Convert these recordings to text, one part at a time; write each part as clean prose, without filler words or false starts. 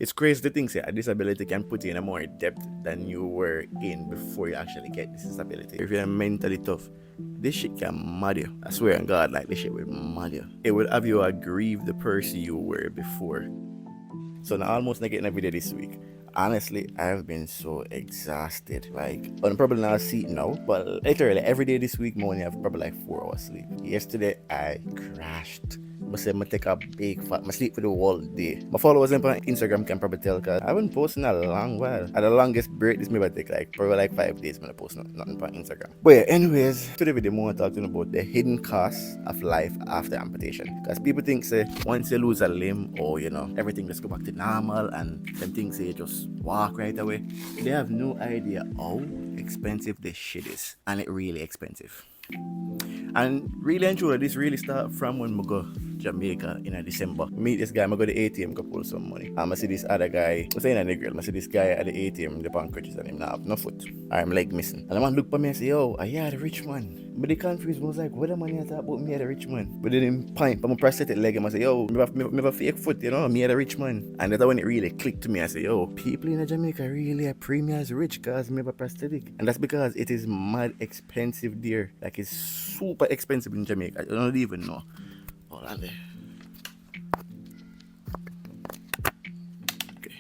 It's crazy to think a disability can put you in a more depth than you were in before you actually get this disability. If you're mentally tough, this shit can mad you. I swear on God, like this shit will mad you. It will have you grieve the person you were before. So now almost not getting a video this week. Honestly, I've been so exhausted. Like, I'm probably not sleep now, but literally every day this week, morning, I've probably like 4 hours sleep. Yesterday, I crashed. I said I take a big fat. I sleep for the whole day. My followers on Instagram can probably tell because I've been posting a long while. At the longest break, this maybe take like probably like 5 days when I post nothing on Instagram. But yeah, anyways, today video more talking about the hidden costs of life after amputation. Because people think say once you lose a limb or everything just go back to normal and them things say you just walk right away. They have no idea how expensive this shit is. And it really expensive. And really and truly, this really start from when I go Jamaica in December. Meet this guy, I go to the ATM to pull some money. I see this other guy, I'm saying a nigga, I see this guy at the ATM, the bank crutches and him now have no foot. I'm leg missing. And the man look for me and say, yo, are you the rich man? But the confused was like, what the money I talk about me the rich man? But then him point for my prosthetic leg and I say, yo, me have a fake foot, me the rich man. And that's when it really clicked to me. I say, yo, people in Jamaica really are premium as rich because me have a prosthetic. And that's because it is mad expensive there. Like it's super expensive in Jamaica. I don't even know. Hold on there. Okay,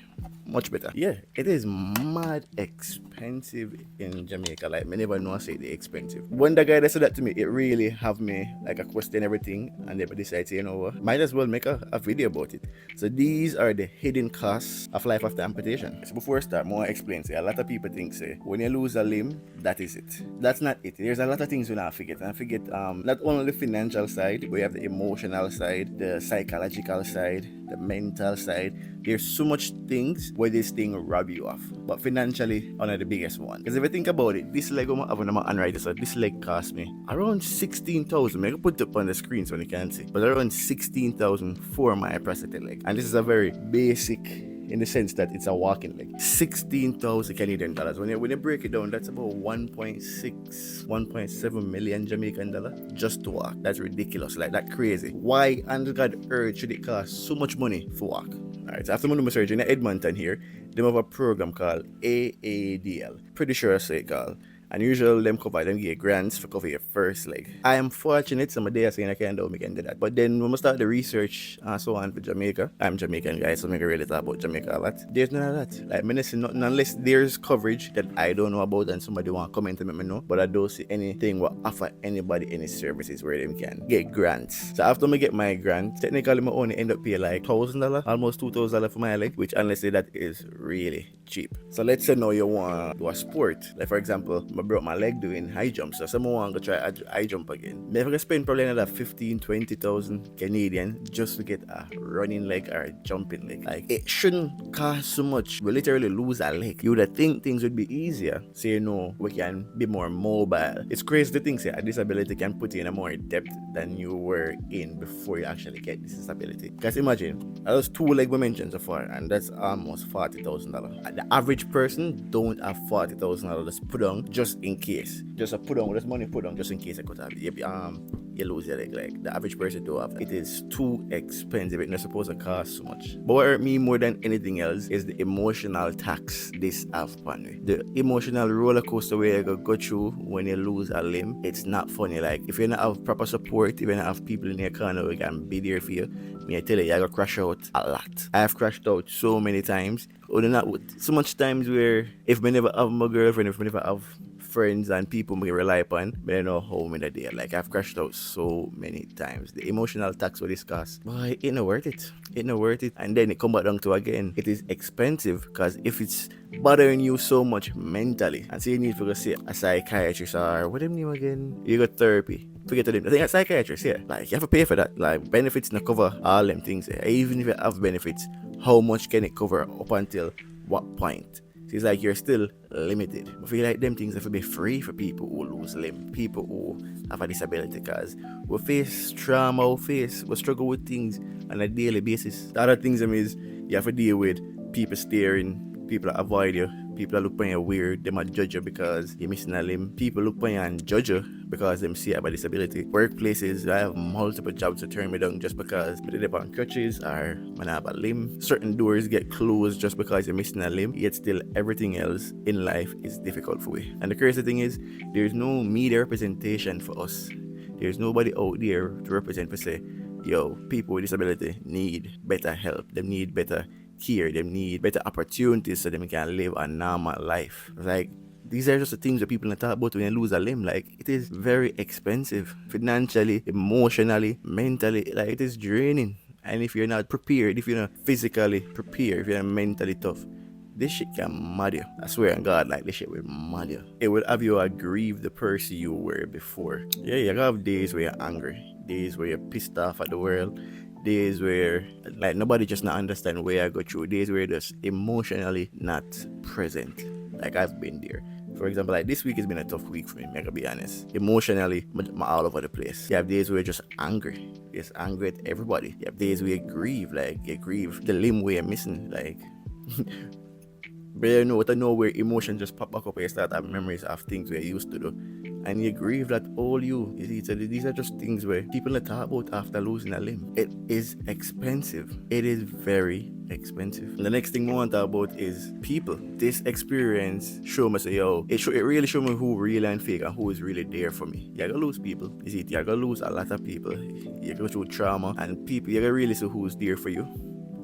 much better. Yeah, it is mad expensive in Jamaica. Like, me never know I say the expensive. When the guy that said that to me, it really have me like a question everything, and then I decided to, what, might as well make a video about it. So these are the hidden costs of life after amputation. So before I start, more explain. Say a lot of people think say when you lose a limb, that is it. That's not it. There's a lot of things we not forget. And I forget not only the financial side, we have the emotional side, the psychological side, the mental side. There's so much things where this thing rob you off. But financially, one of the biggest one. Because if you think about it, this leg I'm having on right, so this leg cost me around 16,000. I can put it up on the screen so you can see. But around 16,000 for my prosthetic leg. And this is a very basic in the sense that it's a walking leg. 16,000 Canadian dollars. When you break it down, that's about 1.7 million Jamaican dollar just to walk. That's ridiculous. Like, that crazy. Why under God earth should it cost so much money for walk? Alright, so after my surgery in Edmonton here, they have a program called AADL. Pretty sure I say it called. And usually them get grants for cover your first leg. I am fortunate, some days saying I can't do that. But then when we start the research and so on for Jamaica, I'm Jamaican guy, so I can really talk about Jamaica a lot. There's none of that. Like, I see nothing unless there's coverage that I don't know about and somebody want to comment and let me know. But I don't see anything will offer anybody any services where they can get grants. So after I get my grant, technically I only end up paying like $1,000, almost $2,000 for my leg, which honestly that is really cheap. So let's say now you want to do a sport. Like for example, I broke my leg doing high jump, so someone want to try high jump again. Maybe I spend probably another 15,000-20,000 Canadian just to get a running leg or a jumping leg. Like, it shouldn't cost so much. We literally lose a leg. You would think things would be easier, so we can be more mobile. It's crazy to think a disability can put you in a more depth than you were in before you actually get this disability. Because imagine, those 2 legs we mentioned so far, and that's almost $40,000. The average person don't have $40,000 to put on just in case. Just put on this money put on just in case I could have you lose your leg. Like, the average person do have. It is too expensive. It's not supposed to cost so much. But what hurt me more than anything else is the emotional tax this have on me. The emotional roller coaster where you go through when you lose a limb. It's not funny. Like, if you don't have proper support, if you don't have people in your corner who can be there for you, I tell you, I got crash out a lot. I have crashed out so many times. Or not so much times where if I never have my girlfriend, if I never have friends and people me rely upon, but I know how many day. Like, I've crashed out so many times. The emotional tax for this cost, boy, it not worth it. It not worth it. And then it come back down to again, it is expensive because if it's bothering you so much mentally, and say you need to go see a psychiatrist or what them name again, you got therapy. Forget to them. I think a psychiatrist, yeah. Like, you have to pay for that. Like, benefits not cover all them things. Yeah. Even if you have benefits, how much can it cover up until what point? So it's like you're still limited. I feel like them things have to be free for people who lose limb, people who have a disability, because we face trauma, we struggle with things on a daily basis. The other things is you have to deal with people staring, People avoid you. People look upon you weird. They might judge you because you're missing a limb. People look upon you and judge you because them see you have a disability. Workplaces, I have multiple jobs to turn me down just because I did on crutches or when I have a limb. Certain doors get closed just because you're missing a limb. Yet still everything else in life is difficult for you. And the crazy thing is, there's no media representation for us. There's nobody out there to represent for say, yo, people with disability need better help. They need better care. They need better opportunities so they can live a normal life. Like, these are just the things that people talk about when you lose a limb. Like, it is very expensive financially, emotionally, mentally. Like, it is draining. And if you're not prepared, if you're not physically prepared, if you're not mentally tough, this shit can mad you. I swear on God, like, this shit will mad you. It will have you grieve the person you were before. Yeah, you have days where you're angry, days where you're pissed off at the world, days where like nobody just not understand where I go through, days where you're just emotionally not present. Like, I've been there. For example, like this week has been a tough week for me, I gotta be honest. Emotionally, I'm all over the place. You have days where you're just angry. You're just angry at everybody. You have days where you grieve, like you grieve the limb where you're missing, like but you know what I know, where emotion just pop back up and you start having memories of things where you used to do. And you grieve that all you see. So these are just things where people talk about after losing a limb. It is expensive. It is very expensive. And the next thing I want to talk about is people. This experience show me say, yo, it really show me who real and fake and who is really there for me. You're gonna lose people. You see, you're gonna lose a lot of people. You go through trauma and people, you're gonna really see who's there for you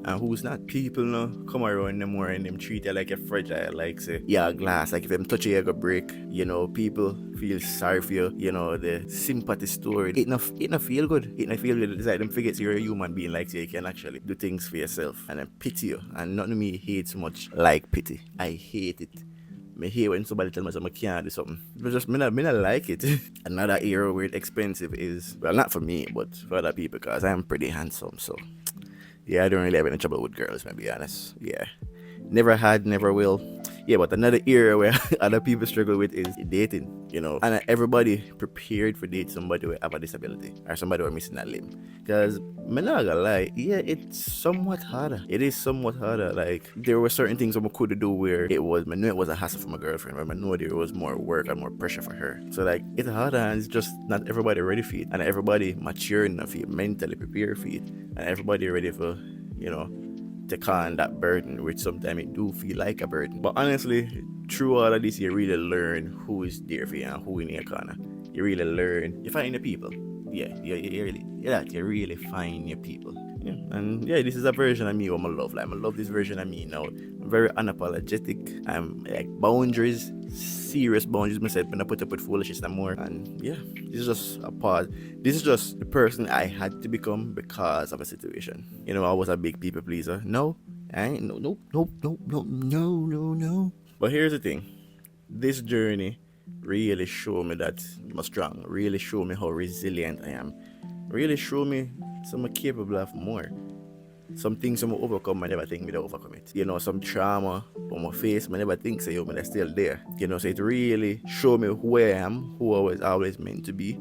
and who's not. People no come around them more and them treat you like a fragile, like say, yeah, glass, like if them touch you, you go break. You know, people feel sorry for you. You know, the sympathy story, it not feel good. It not feel good. It's like them forget you're a human being, like say you can actually do things for yourself and then pity you. And nothing me hate so much like pity. I hate it. I hate when somebody tell me I can't do something. But just me not like it. Another era where it's expensive is, well, not for me, but for other people, because I'm pretty handsome, so yeah, I don't really have any trouble with girls, to be honest. Yeah. Never had, never will. Yeah, but another area where other people struggle with is dating, you know. And everybody prepared for date somebody who have a disability or somebody who are missing a limb. Because, I'm not gonna lie, yeah, it's somewhat harder. It is somewhat harder. Like, there were certain things I could do where I knew it was a hassle for my girlfriend, but I knew there was more work and more pressure for her. So, like, it's harder and it's just not everybody ready for it. And everybody mature enough for it, mentally prepared for it. And everybody ready for, you know, take on that burden, which sometimes it do feel like a burden. But honestly, through all of this, you really learn who is there for you and who in your corner. You really learn. You find your people. Yeah, you really find your people. Yeah, and yeah, this is a version of me what I love. Like, I love this version of me now. I'm very unapologetic. I'm like boundaries, serious boundaries. Myself, when I put up with foolishness and more. And yeah, this is just a part. This is just the person I had to become because of a situation. You know, I was a big people pleaser. No, I ain't. No. But here's the thing. This journey really showed me that I'm strong. Really showed me how resilient I am. Really showed me I'm capable of more. Some things I'm overcome, I never think me to overcome it. You know, some trauma on my face, I never think so, but they're still there. You know, so it really showed me who I am, who I was always meant to be.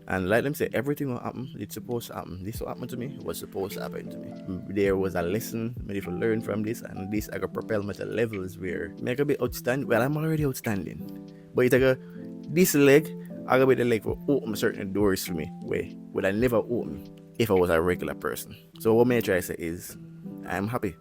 And like them say, everything will happen, it's supposed to happen. This will happen to me, was supposed to happen to me. There was a lesson I need to learn from this, and this I could propel me to levels where I could be outstanding. Well, I'm already outstanding. But it's like this leg, I could be the leg for open certain doors for me, where would I never open if I was a regular person. So what I try to say is, I'm happy.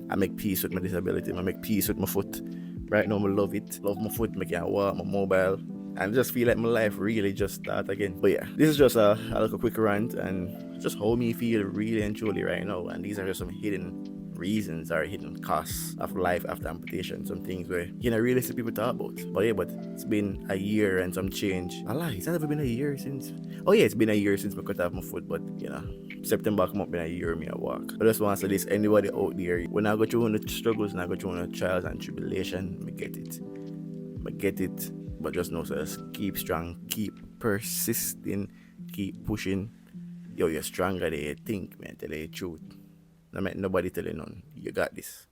I make peace with my disability. I make peace with my foot. Right now, I love it. Love my foot. I can walk, my mobile. And just feel like my life really just start again. But yeah, this is just a little quick rant and just how me feel really and truly right now. And these are just some hidden reasons or hidden costs of life after amputation. Some things where you know really see people talk about. But yeah, but it's been a year and some change. It's not ever been a year since. Oh yeah, it's been a year since I cut off my foot. But you know, September come up been a year me I walk. But I just want to say this: anybody out there, when I go through the struggles and I go through the trials and tribulation, I get it. But just know, so just keep strong, keep persisting, keep pushing. Yo, you're stronger than you think, man. Tell you the truth. Don't make nobody tell you none. You got this.